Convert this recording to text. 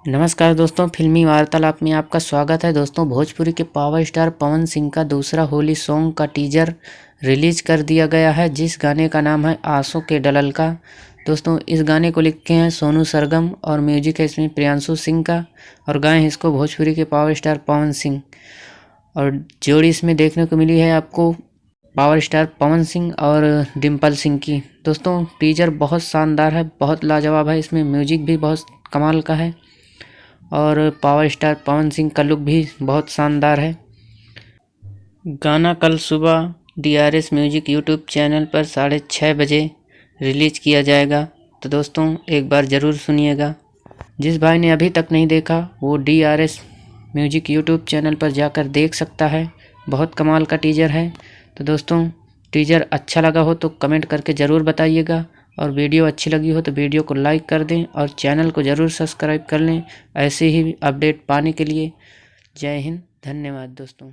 नमस्कार दोस्तों, फिल्मी वार्तालाप में आपका स्वागत है। दोस्तों, भोजपुरी के पावर स्टार पवन सिंह का दूसरा होली सॉन्ग का टीजर रिलीज कर दिया गया है, जिस गाने का नाम है आंसू के डलल का। दोस्तों, इस गाने को लिखे हैं सोनू सरगम और म्यूजिक है इसमें प्रियांशु सिंह का, और गाए हैं इसको भोजपुरी के पावर स्टार पवन सिंह। और जोड़ी इसमें देखने को मिली है आपको पावर स्टार पवन सिंह और डिम्पल सिंह की। दोस्तों, टीजर बहुत शानदार है, बहुत लाजवाब है। इसमें म्यूजिक भी बहुत कमाल का है और पावर स्टार पवन सिंह का लुक भी बहुत शानदार है। गाना कल सुबह DRS म्यूजिक यूट्यूब चैनल पर 6:30 बजे रिलीज किया जाएगा, तो दोस्तों एक बार ज़रूर सुनिएगा। जिस भाई ने अभी तक नहीं देखा वो DRS म्यूजिक यूट्यूब चैनल पर जाकर देख सकता है। बहुत कमाल का टीजर है। तो दोस्तों, टीजर अच्छा लगा हो तो कमेंट करके ज़रूर बताइएगा, और वीडियो अच्छी लगी हो तो वीडियो को लाइक कर दें और चैनल को ज़रूर सब्सक्राइब कर लें ऐसे ही अपडेट पाने के लिए। जय हिंद, धन्यवाद दोस्तों।